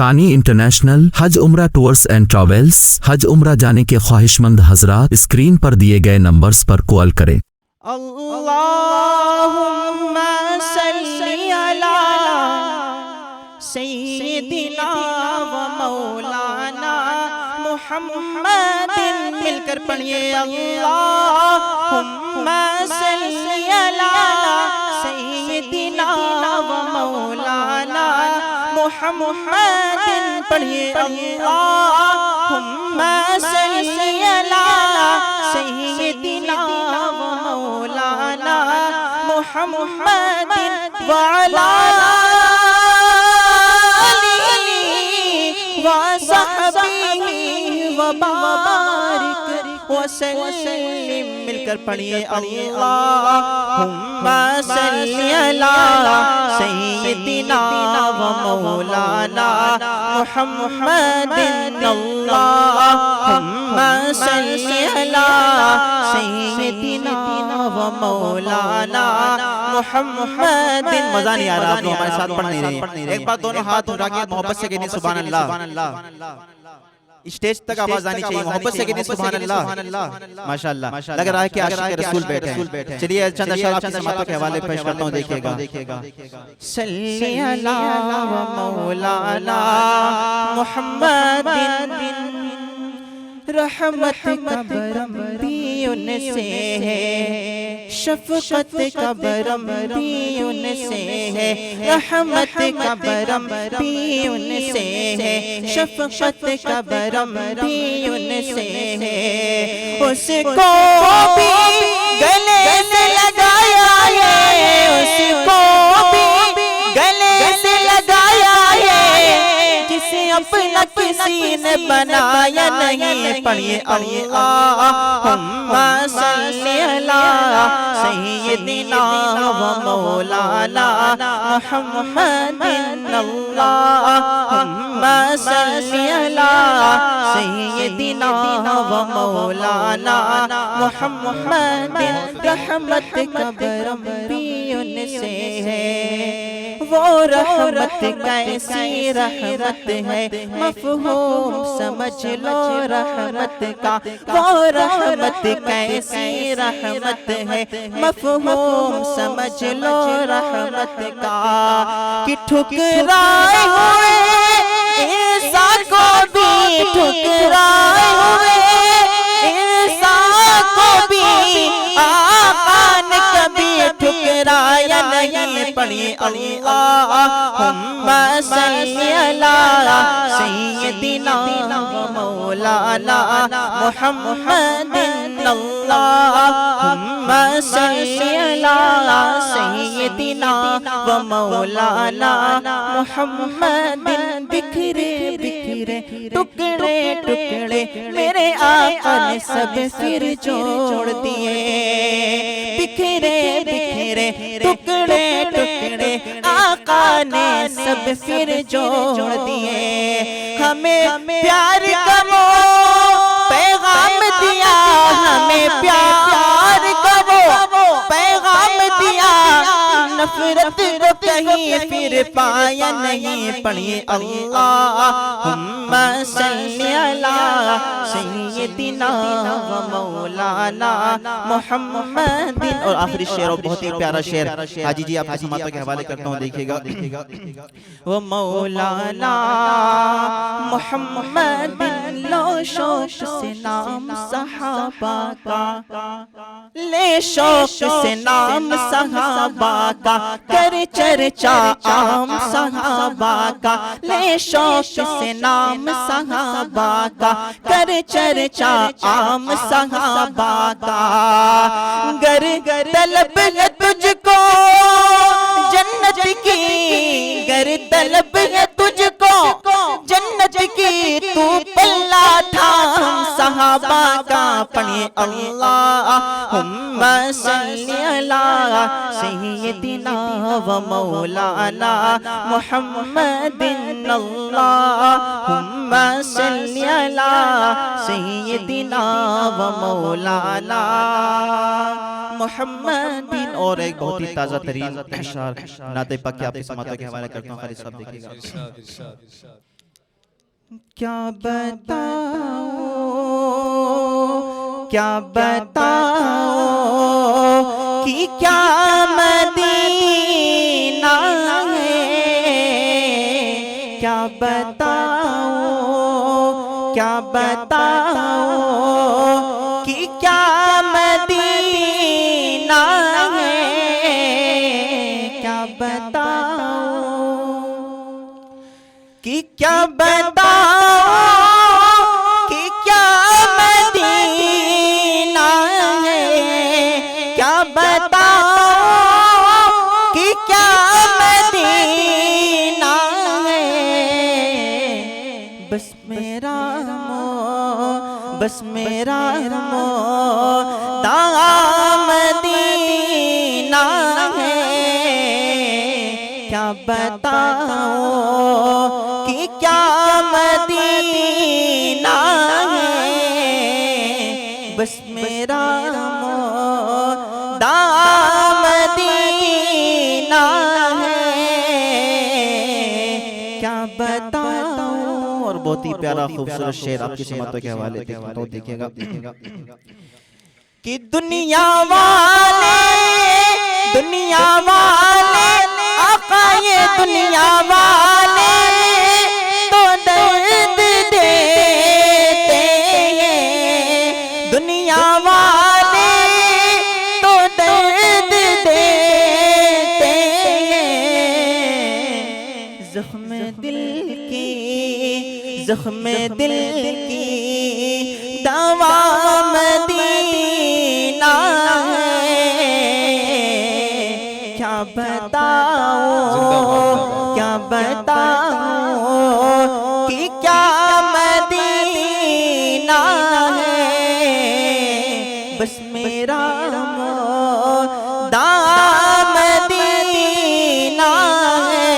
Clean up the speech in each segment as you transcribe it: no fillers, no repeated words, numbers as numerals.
ثانی انٹرنیشنل حج عمرہ tours and travels. حج عمرہ جانے کے خواہش مند حضرات اسکرین پر دیے گئے نمبرز پر کال کریں۔ اللہم صلی علی سیدنا و مولانا محمد، مل کر پڑھیے اللہم صلی علی سیدنا و مولانا محمد، پڑھیے اللہم صلی علی سیدنا و مولانا محمد وعلی آلہ وصحبہ وبارک وسلم، مل کر پڑھیے اللہم صلی علی سیدنا و مولانا محمد، اللہم صلی علی سیدنا و مولانا محمد۔ مزہ نہیں آ رہا، آپ لوگ ہمارے ساتھ پڑھ نہیں رہے، ایک بار دونوں ہاتھ اٹھا کے محبت سے کہنے سبحان اللہ۔ اسٹیج تک آواز آنی چاہیے، محبت سے کہنے سبحان اللہ۔ ماشاءاللہ، لگ رہا ہے کہ عاشق رسول بیٹھے ہیں۔ چلیے چند اشعار آپ کی سماعتوں کے حوالے پیش کرتا ہوں، دیکھیے گا۔ صلی علی و مولانا محمد، رحمت کا برم بھی ان سے ہے، شفقت کا برم بھی ان سے ہے، رحمت کا برم بھی ان سے ہے، شفقت کا برم بھی ان سے ہے۔ اس کو بھی گلے سے لگایا ہے، اس کو بھی گلے سے لگایا ہے، جسے اپنا کسی نے بنایا نہیں۔ پڑھیے اللہم صلی علی سیدنا و مولانا محمد، اللہم صلی علی سیدنا و مولانا محمد، رحمت کا برم بھی ان سے ہے۔ وہ رحمت کیسی رحمت ہے، مفہوم سمجھ لو رحمت کا، وہ رحمت کیسی رحمت ہے، مفہوم سمجھ لو رحمت کا، کہ ٹھکرائے ہوئے عیسیٰ کو بھی، ٹھکرائے ہوئے عیسیٰ کو بھی آقا نے کبھی ٹھکرایا نہیں۔ پڑھیے اللہم صلی علی سیدنا و مولانا محمد، اللہم صلی علی سیدنا و مولانا محمد۔ بکھرے بکھرے ٹکڑے ٹکڑے میرے آقا نے سب پھر جوڑ دیے، بکھرے بکھرے ٹکڑے ٹکڑے آقا نے سب پھر جوڑ دیے۔ ہمیں پیار کا وہ پیغام دیا، ہمیں پیار کا وہ پیغام دیا، نفرت کو کہیں پھر پایا نہیں۔ پڑھیے اللہم صلی علی سیدنا و مولانا محمد۔ اور آخری شعر، اور بہت ہی پیارا شعر حاجی جی آپ کی سماعتوں کے حوالے کرتا ہوں، دیکھیے گا۔ وہ مولانا محمد، لو شوق سے نام صحابہ کا، لے شوق سے نام صحابہ کا، کر چرچا عام صحابہ کا، لے شوق سے نام صحابہ کا، کر چرچا عام صحابہ کا۔ گر طلب ہے تجھ کو جنت کی، گر طلب ہے تجھ کو جنت کی، تو پلہ تھام صحابہ کا۔ پڑھیے اللہم صلی علی سیدنا و مولانا محمد، اللہم صلی علی سیدنا و مولانا محمد۔ اور ایک بہت ہی تازہ ترین اشعار نعت پاک کے آپ کی سماعتوں کے حوالے کرتا ہوں، خالد صاحب دیکھیے گا۔ کیا بتاؤں کیا بتاؤں کہ کیا مدینہ ہے، کیا بتاؤں کیا بتاؤں کہ کیا مدینہ ہے، کیا بتاؤں کہ کیا بتاؤں کہ کیا مدینہ ہے، کیا بتاؤں کہ کیا مدینہ ہے، بس میرا دام مدینہ ہے، کیا بتاؤں کہ کیا مدینہ ہے، بس میرا دام مدینہ ہے، کیا بتاؤں۔ اور بہت ہی پیارا خوبصورت شعر آپ کی سماعتوں کے حوالے دیکھیے گا کہ دنیا والے آقا یہ دنیا والے تو درد دیتے ہیں، دنیا والے تو درد دیتے ہیں، زخم دل کی دوا مدینہ ہے، کیا بتاؤں کیا بتاؤں کہ کیا مدینہ ہے، بس میرا دام مدینہ ہے،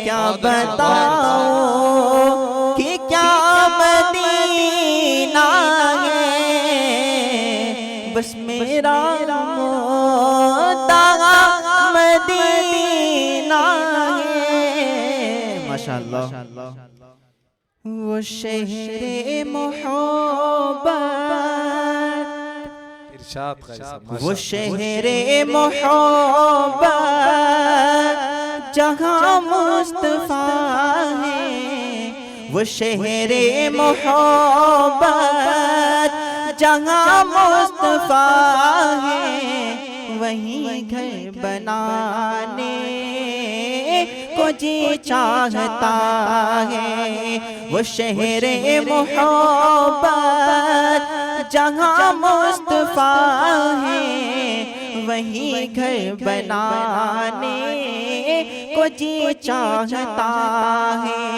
کیا بتاؤں کہ کیا مدینہ ہے، بس میرا مدینہ ہے۔ ماشاءاللہ۔ وہ شہر محبت، وہ شہر محبت جہاں مصطفیٰ ہے، وہ شہر محبت جہاں مصطفیٰ ہے، وہیں گھر بنانے کو جی چاہتا ہے، وہ شہر محبت جہاں مصطفیٰ ہے، وہیں گھر بنانے کو جی چاہتا ہے،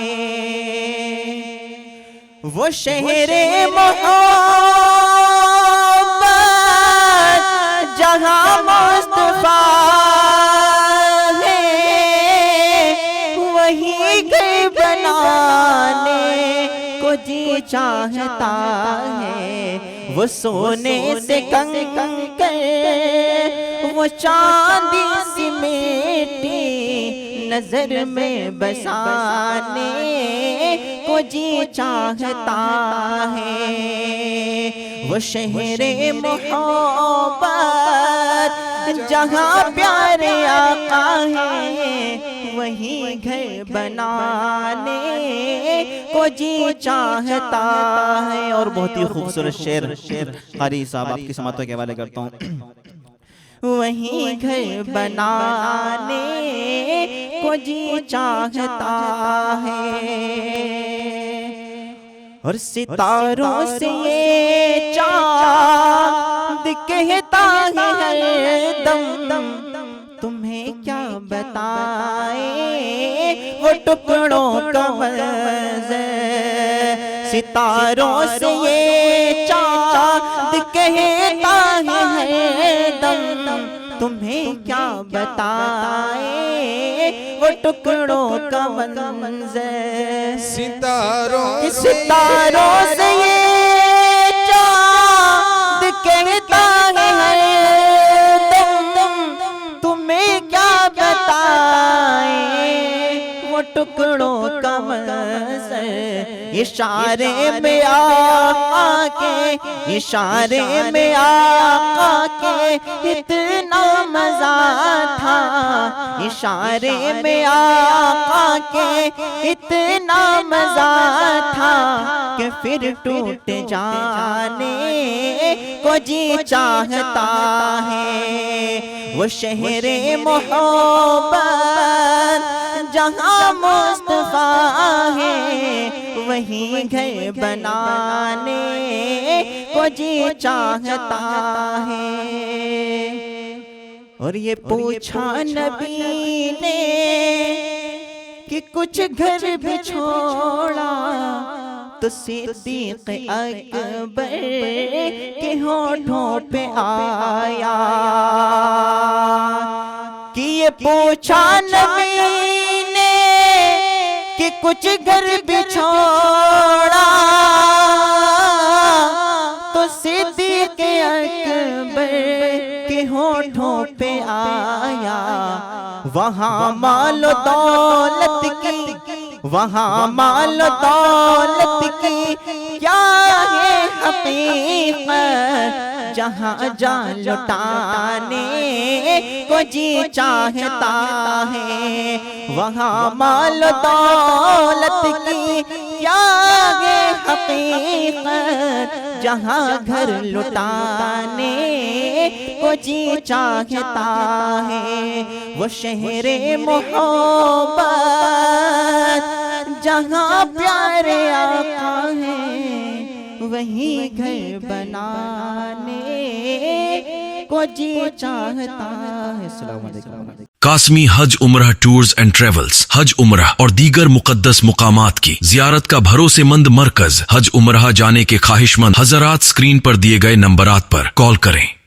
وہ شہر محبت جہاں مصطفیٰ ہے، وہی گھر بنانے کو جی چاہتا ہے، وہ سونے سے کنکر وہ چاندی سی میٹی نظر میں بسانے کو جی چاہتا ہے، وہ شہر محبت جہاں پیارے آقا ہے، وہیں گھر بنانے کو جی چاہتا ہے۔ اور بہت ہی خوبصورت شعر قاری صاحب آپ کی سماعتوں کے حوالے کرتا ہوں، وہیں گھر بنانے کو جی چاہتا ہے، اور ستاروں سے یہ چاند کہتا ہے ہر دم، تمہیں کیا بتائیں وہ ٹکڑوں کا منظر، ستاروں سے یہ چاند کہتا ہے ہر دم، تمہیں کیا بتائیں وہ ٹکڑوں کا منظر، ستاروں سے یہ چاند کہتا ہے ہر دم، تمہیں کیا بتائیں وہ ٹکڑوں کا منظر، اشارے میں آقا کے، اشارے میں آقا کے اتنا مزہ تھا، اشارے میں آقا کے اتنا مزہ تھا کہ پھر ٹوٹ جانے کو جی چاہتا ہے۔ وہ شہر محبت جہاں مصطفیٰ ہے، وہیں گھر بنانے کو جی چاہتا ہے۔ اور یہ پوچھا نبی نے کہ کچھ گھر بھی چھوڑا، تو صدیق اکبر کے ہونٹوں پہ آیا کہ یہ پوچھا نبی نے کہ کچھ گھر بھی چھوڑا، تو صدیق اکبر کے ہونٹوں پہ آیا۔ وہاں مال و دولت کی، وہاں مال و دولت کی کیا ہے حقیقت، جہاں جان لٹانے کو جی چاہتا ہے۔ وہاں مال و دولت کی کیا ہے حقیقت، جہاں گھر لٹانے کو جی چاہتا ہے۔ وہ شہر محبت جہاں پیارے آقا ہیں، وہیں گھر بنانے کو جی چاہتا ہے۔ السلام علیکم۔ قاسمی حج عمرہ ٹورز اینڈ ٹریولز حج عمرہ اور دیگر مقدس مقامات کی زیارت کا بھروسے مند مرکز۔ حج عمرہ جانے کے خواہش مند حضرات اسکرین پر دیے گئے نمبرات پر کال کریں۔